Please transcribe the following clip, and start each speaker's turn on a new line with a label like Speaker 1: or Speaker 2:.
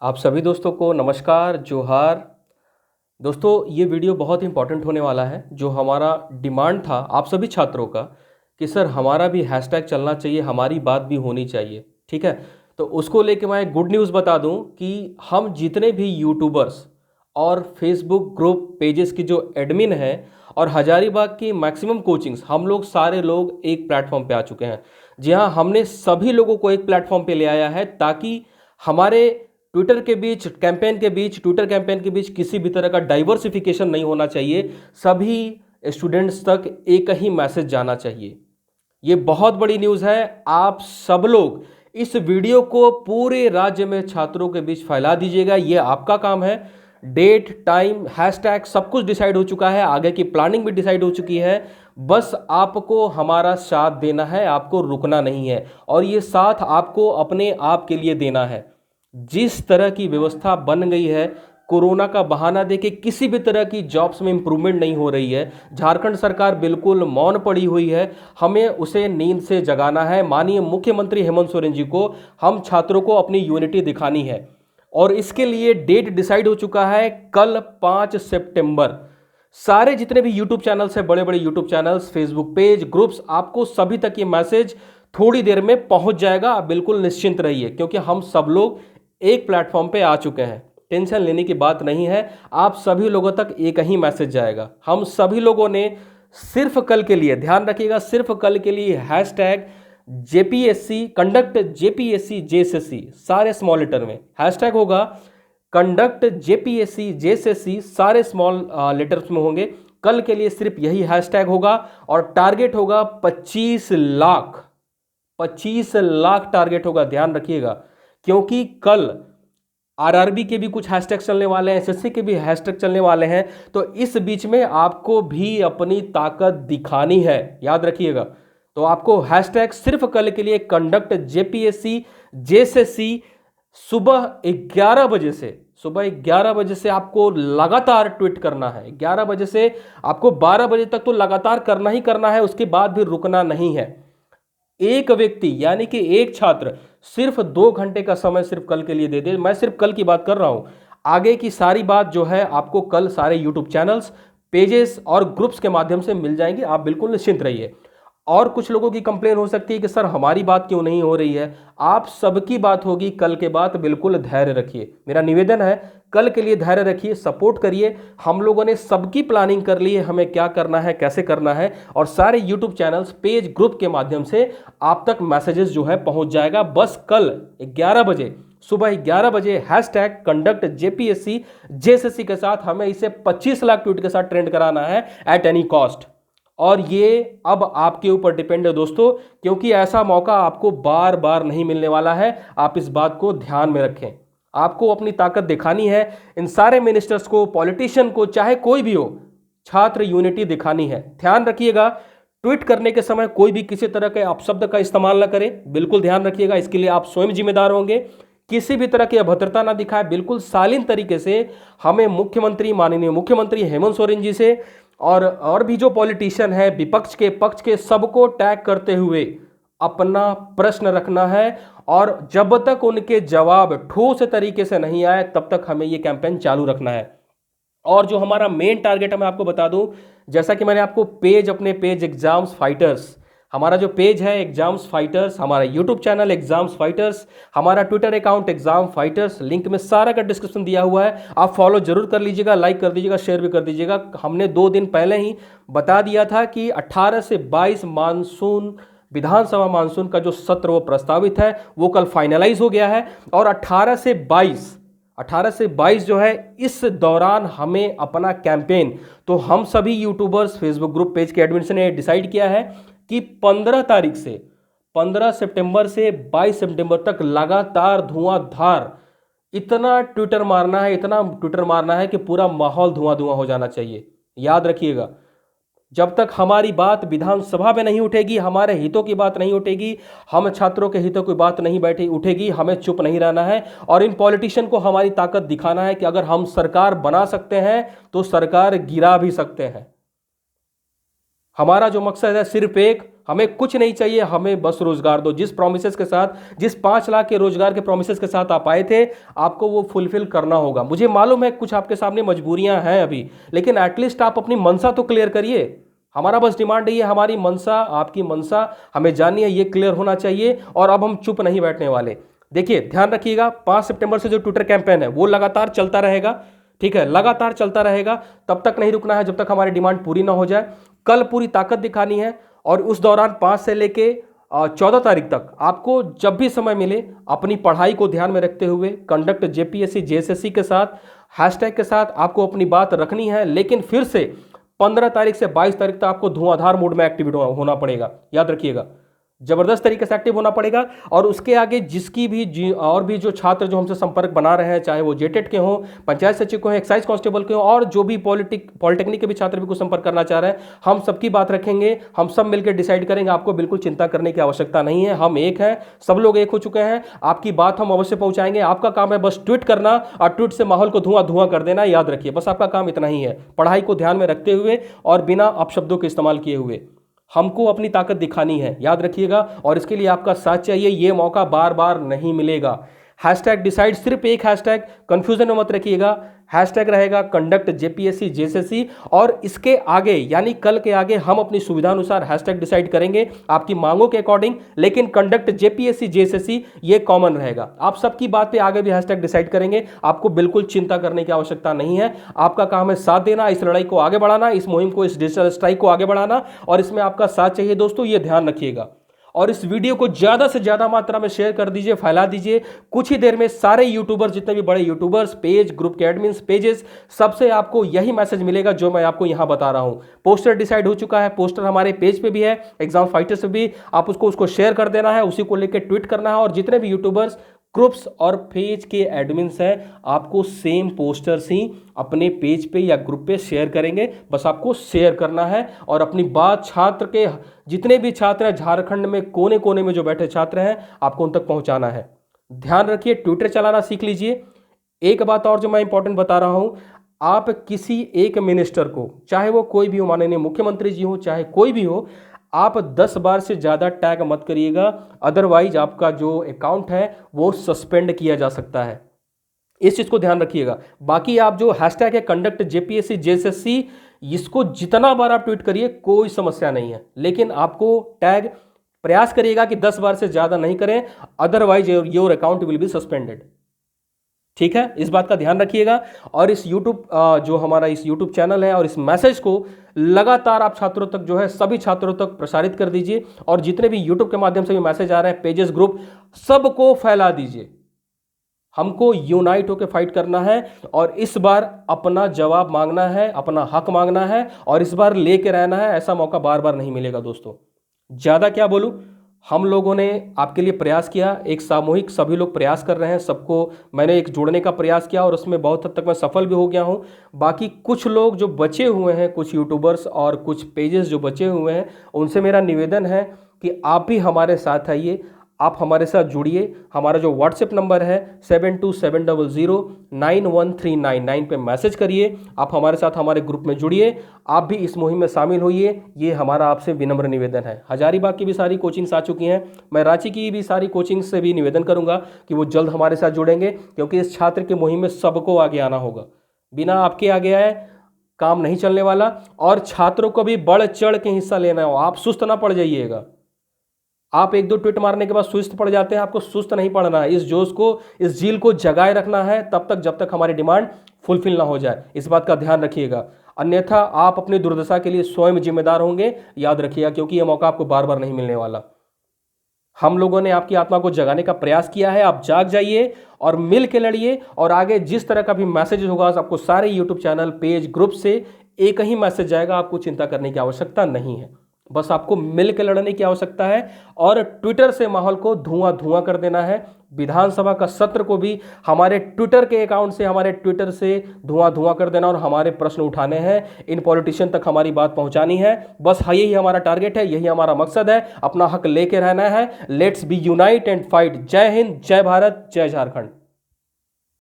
Speaker 1: आप सभी दोस्तों को नमस्कार, जोहार। दोस्तों, ये वीडियो बहुत इंपॉर्टेंट होने वाला है। जो हमारा डिमांड था आप सभी छात्रों का कि सर हमारा भी हैशटैग चलना चाहिए, हमारी बात भी होनी चाहिए, ठीक है। तो उसको लेके मैं एक गुड न्यूज़ बता दूं कि हम जितने भी यूट्यूबर्स और फेसबुक ग्रुप पेजेस की जो एडमिन हैं और हजारीबाग की मैक्सिमम कोचिंग्स, हम लोग सारे लोग एक प्लेटफॉर्म पे आ चुके हैं। जी हाँ, हमने सभी लोगों को एक प्लेटफॉर्म पे ले आया है ताकि हमारे ट्विटर कैंपेन के बीच किसी भी तरह का डाइवर्सिफिकेशन नहीं होना चाहिए। सभी स्टूडेंट्स तक एक ही मैसेज जाना चाहिए। ये बहुत बड़ी न्यूज़ है। आप सब लोग इस वीडियो को पूरे राज्य में छात्रों के बीच फैला दीजिएगा। ये आपका काम है। डेट, टाइम, हैशटैग सब कुछ डिसाइड हो चुका है, आगे की प्लानिंग भी डिसाइड हो चुकी है। बस आपको हमारा साथ देना है, आपको रुकना नहीं है, और ये साथ आपको अपने आप के लिए देना है। जिस तरह की व्यवस्था बन गई है, कोरोना का बहाना देके किसी भी तरह की जॉब्स में इंप्रूवमेंट नहीं हो रही है। झारखंड सरकार बिल्कुल मौन पड़ी हुई है। हमें उसे नींद से जगाना है। माननीय मुख्यमंत्री हेमंत सोरेन जी को हम छात्रों को अपनी यूनिटी दिखानी है, और इसके लिए डेट डिसाइड हो चुका है, कल 5 सितंबर। सारे जितने भी यूट्यूब चैनल्स हैं, बड़े बड़े YouTube channels, Facebook page, groups, आपको सभी तक ये मैसेज थोड़ी देर में पहुंच जाएगा। आप बिल्कुल निश्चिंत रहिए, क्योंकि हम सब लोग एक प्लेटफॉर्म पे आ चुके हैं। टेंशन लेने की बात नहीं है। आप सभी लोगों तक एक ही मैसेज जाएगा। हम सभी लोगों ने सिर्फ कल के लिए, ध्यान रखिएगा, सिर्फ कल के लिए hashtag JPSC conduct JPSC JSSC, सारे स्मॉल लेटर में हैशटैग होगा। कंडक्ट जेपीएससी जेएसएससी सारे स्मॉल लेटर्स में होंगे। कल के लिए सिर्फ यही हैशटैग होगा, और टारगेट होगा 25 लाख। 25 लाख टारगेट होगा, ध्यान रखिएगा, क्योंकि कल आरआरबी के भी कुछ हैशटैग चलने वाले हैं, एसएससी के भी हैशटैग चलने वाले हैं। तो इस बीच में आपको भी अपनी ताकत दिखानी है, याद रखिएगा। तो आपको हैशटैग सिर्फ कल के लिए कंडक्ट जेपीएससी जेएसएससी सुबह 11 बजे से आपको लगातार ट्वीट करना है। 11 बजे से आपको 12 बजे तक तो लगातार करना ही करना है, उसके बाद भी रुकना नहीं है। एक व्यक्ति यानी कि एक छात्र सिर्फ 2 घंटे का समय सिर्फ कल के लिए दे दे। मैं सिर्फ कल की बात कर रहा हूं, आगे की सारी बात जो है आपको कल सारे यूट्यूब चैनल्स, पेजेस और ग्रुप्स के माध्यम से मिल जाएंगी। आप बिल्कुल निश्चिंत रहिए। और कुछ लोगों की कंप्लेन हो सकती है कि सर हमारी बात क्यों नहीं हो रही है। आप सबकी बात होगी कल के बाद, बिल्कुल धैर्य रखिए। मेरा निवेदन है, कल के लिए धैर्य रखिए, सपोर्ट करिए। हम लोगों ने सबकी प्लानिंग कर ली है, हमें क्या करना है, कैसे करना है, और सारे यूट्यूब चैनल्स, पेज, ग्रुप के माध्यम से आप तक मैसेजेस जो है पहुंच जाएगा। बस कल 11 बजे, सुबह 11 बजे हैशटैग कंडक्ट जेपीएससी जेएसएससी के साथ हमें इसे 25 लाख ट्वीट के साथ ट्रेंड कराना है एट एनी कॉस्ट। और ये अब आपके ऊपर डिपेंड है दोस्तों, क्योंकि ऐसा मौका आपको बार बार नहीं मिलने वाला है। आप इस बात को ध्यान में रखें। आपको अपनी ताकत दिखानी है। इन सारे मिनिस्टर्स को, पॉलिटिशियन को, चाहे कोई भी हो, छात्र यूनिटी दिखानी है। ध्यान रखिएगा, ट्वीट करने के समय कोई भी किसी तरह के अपशब्द का इस्तेमाल ना करें, बिल्कुल ध्यान रखिएगा। इसके लिए आप स्वयं जिम्मेदार होंगे। किसी भी तरह की अभद्रता ना दिखाए, बिल्कुल शालीन तरीके से हमें मुख्यमंत्री, माननीय मुख्यमंत्री हेमंत सोरेन जी से और भी जो पॉलिटिशियन है, विपक्ष के, पक्ष के, सबको टैग करते हुए अपना प्रश्न रखना है। और जब तक उनके जवाब ठोस तरीके से नहीं आए, तब तक हमें ये कैंपेन चालू रखना है। और जो हमारा मेन टारगेट है, मैं आपको बता दूं, जैसा कि मैंने आपको अपने पेज एग्जाम्स फाइटर्स, हमारा जो पेज है एग्जाम्स फाइटर्स, हमारा यूट्यूब चैनल एग्जाम्स फाइटर्स, हमारा Twitter account exam fighters, link में सारा का डिस्क्रिप्शन दिया हुआ है। आप फॉलो जरूर कर लीजिएगा, लाइक कर दीजिएगा, शेयर भी कर दीजिएगा। हमने 2 दिन पहले ही बता दिया था कि 18 से 22 मानसून, विधानसभा मानसून का जो सत्र वो प्रस्तावित है, वो कल फाइनलाइज हो गया है। और 18 से 22 जो है, इस दौरान हमें अपना कैंपेन, तो हम सभी यूट्यूबर्स, फेसबुक ग्रुप, पेज के एडमिन ने डिसाइड किया है कि 15 सितंबर से 22 सितंबर तक लगातार धुआंधार इतना ट्विटर मारना है कि पूरा माहौल धुआं धुआं हो जाना चाहिए। याद रखिएगा, जब तक हमारी बात विधानसभा में नहीं उठेगी, हमारे हितों की बात नहीं उठेगी, हम छात्रों के हितों की बात नहीं उठेगी, हमें चुप नहीं रहना है। और इन पॉलिटिशियन को हमारी ताकत दिखाना है कि अगर हम सरकार बना सकते हैं तो सरकार गिरा भी सकते हैं। हमारा जो मकसद है सिर्फ एक, हमें कुछ नहीं चाहिए, हमें बस रोजगार दो। जिस प्रोमिसेस के साथ, जिस 5 लाख के रोजगार के प्रोमिसेस के साथ आप आए थे, आपको वो फुलफिल करना होगा। मुझे मालूम है कुछ आपके सामने मजबूरियां हैं अभी, लेकिन एटलीस्ट आप अपनी मनसा तो क्लियर करिए। हमारा बस डिमांड है, ये हमारी मनसा, आपकी मनसा हमें जाननी है, ये क्लियर होना चाहिए और अब हम चुप नहीं बैठने वाले। देखिए ध्यान रखिएगा, 5 सितंबर से जो ट्विटर कैंपेन है वो लगातार चलता रहेगा, ठीक है, लगातार चलता रहेगा। तब तक नहीं रुकना है जब तक हमारी डिमांड पूरी ना हो जाए। कल पूरी ताकत दिखानी है और उस दौरान 5 से लेके 14 तारीख तक आपको जब भी समय मिले अपनी पढ़ाई को ध्यान में रखते हुए कंडक्ट जेपीएससी जेएसएससी के साथ हैशटैग के साथ आपको अपनी बात रखनी है। लेकिन फिर से 15 तारीख से 22 तारीख तक आपको धुआंधार मोड में एक्टिव होना पड़ेगा, याद रखिएगा, जबरदस्त तरीके से एक्टिव होना पड़ेगा। और उसके आगे जिसकी भी और भी जो छात्र जो हमसे संपर्क बना रहे हैं, चाहे वो जेटेट के हों, पंचायत सचिव के हों, एक्साइज कांस्टेबल के हों, और जो भी पॉलिटेक्निक के भी छात्र भी कुछ संपर्क करना चाह रहे हैं, हम सबकी बात रखेंगे, हम सब मिलकर डिसाइड करेंगे। आपको बिल्कुल चिंता करने की आवश्यकता नहीं है, हम एक हैं, सब लोग एक हो चुके हैं। आपकी बात हम अवश्य पहुंचाएंगे। आपका काम है बस ट्वीट करना और ट्वीट से माहौल को धुआं धुआं कर देना, याद रखिए, बस आपका काम इतना ही है, पढ़ाई को ध्यान में रखते हुए और बिना अपशब्दों के इस्तेमाल किए हुए। हमको अपनी ताकत दिखानी है, याद रखिएगा, और इसके लिए आपका साथ चाहिए। ये मौका बार बार नहीं मिलेगा। हैशटैग डिसाइड, सिर्फ एक हैशटैग, कंफ्यूजन में मत रखिएगा। हैशटैग रहेगा कंडक्ट जेपीएससी जेएसएससी, और इसके आगे यानी कल के आगे हम अपनी सुविधा अनुसार हैशटैग डिसाइड करेंगे आपकी मांगों के अकॉर्डिंग, लेकिन कंडक्ट जेपीएससी जेएसएससी ये कॉमन रहेगा। आप सबकी बात पे आगे भी हैशटैग डिसाइड करेंगे, आपको बिल्कुल चिंता करने की आवश्यकता नहीं है। आपका काम है साथ देना, इस लड़ाई को आगे बढ़ाना, इस मुहिम को, इस डिजिटल स्ट्राइक को आगे बढ़ाना, और इसमें आपका साथ चाहिए दोस्तों, ये ध्यान रखिएगा। और इस वीडियो को ज्यादा से ज्यादा मात्रा में शेयर कर दीजिए, फैला दीजिए। कुछ ही देर में सारे यूट्यूबर्स, जितने भी बड़े यूट्यूबर्स, पेज, ग्रुप के एडमिन्स, पेजेस, सबसे आपको यही मैसेज मिलेगा जो मैं आपको यहां बता रहा हूं। पोस्टर डिसाइड हो चुका है, पोस्टर हमारे पेज पे भी है, एग्जाम फाइटर्स पे भी, आप उसको शेयर कर देना है, उसी को लेकर ट्वीट करना है। और जितने भी यूट्यूबर्स, ग्रुप्स और पेज के एडमिन्स हैं, आपको सेम पोस्टर्स ही अपने पेज पे या ग्रुप पे शेयर करेंगे। बस आपको शेयर करना है और अपनी बात छात्र के, जितने भी छात्र हैं झारखंड में कोने कोने में जो बैठे छात्र हैं, आपको उन तक पहुंचाना है। ध्यान रखिए, ट्विटर चलाना सीख लीजिए। एक बात और जो मैं इंपॉर्टेंट बता रहा हूं, आप किसी एक मिनिस्टर को, चाहे वो कोई भी हो, माननीय मुख्यमंत्री जी हो, चाहे कोई भी हो, आप 10 बार से ज़्यादा टैग मत करिएगा, अदरवाइज आपका जो अकाउंट है वो सस्पेंड किया जा सकता है। इस चीज़ को ध्यान रखिएगा। बाकी आप जो हैशटैग है कंडक्ट जेपीएससी जेएसएससी, इसको जितना बार आप ट्वीट करिए कोई समस्या नहीं है, लेकिन आपको टैग प्रयास करिएगा कि 10 बार से ज़्यादा नहीं करें, otherwise your account will be suspended. ठीक है, इस बात का ध्यान रखिएगा। और इस YouTube जो हमारा इस YouTube चैनल है और इस मैसेज को लगातार आप छात्रों तक जो है, सभी छात्रों तक प्रसारित कर दीजिए। और जितने भी YouTube के माध्यम से भी मैसेज आ रहे हैं, पेजेस, ग्रुप, सबको फैला दीजिए। हमको यूनाइट होकर फाइट करना है और इस बार अपना जवाब मांगना है, अपना हक मांगना है और इस बार लेके रहना है। ऐसा मौका बार बार नहीं मिलेगा दोस्तों। ज़्यादा क्या बोलूं, हम लोगों ने आपके लिए प्रयास किया, एक सामूहिक सभी लोग प्रयास कर रहे हैं, सबको मैंने एक जोड़ने का प्रयास किया और उसमें बहुत हद तक मैं सफल भी हो गया हूं। बाकी कुछ लोग जो बचे हुए हैं, कुछ यूट्यूबर्स और कुछ पेजेस जो बचे हुए हैं, उनसे मेरा निवेदन है कि आप भी हमारे साथ आइए, आप हमारे साथ जुड़िए। हमारा जो व्हाट्सएप नंबर है 7270091399 पे मैसेज करिए, आप हमारे साथ हमारे ग्रुप में जुड़िए, आप भी इस मुहिम में शामिल होइए। ये हमारा आपसे विनम्र निवेदन है। हजारीबाग की भी सारी कोचिंग्स आ चुकी हैं, मैं रांची की भी सारी कोचिंग से भी निवेदन करूंगा कि वो जल्द हमारे साथ जुड़ेंगे, क्योंकि इस छात्र की मुहिम में सबको आगे आना होगा। बिना आपके आगे आए काम नहीं चलने वाला। और छात्रों को भी बढ़ चढ़ के हिस्सा लेना हो, आप सुस्त ना पड़ जाइएगा। आप 1-2 ट्वीट मारने के बाद सुस्त पड़ जाते हैं, आपको सुस्त नहीं पड़ना है। इस जोश को, इस झील को जगाए रखना है तब तक जब तक हमारी डिमांड फुलफिल ना हो जाए। इस बात का ध्यान रखिएगा, अन्यथा आप अपनी दुर्दशा के लिए स्वयं जिम्मेदार होंगे, याद रखिएगा, क्योंकि यह मौका आपको बार बार नहीं मिलने वाला। हम लोगों ने आपकी आत्मा को जगाने का प्रयास किया है, आप जाग जाइए और मिल के लड़िए। और आगे जिस तरह का भी मैसेज होगा, आपको सारे यूट्यूब चैनल, पेज, ग्रुप से एक ही मैसेज जाएगा, आपको चिंता करने की आवश्यकता नहीं है। बस आपको मिल के लड़ने की आवश्यकता है और ट्विटर से माहौल को धुआं धुआं कर देना है। विधानसभा का सत्र को भी हमारे ट्विटर के अकाउंट से, हमारे ट्विटर से धुआं धुआं कर देना और हमारे प्रश्न उठाने हैं, इन पॉलिटिशियन तक हमारी बात पहुंचानी है। बस यही हमारा टारगेट है, यही हमारा मकसद है, अपना हक लेके रहना है। Let's be unite and fight. जय हिंद, जय भारत, जय झारखंड।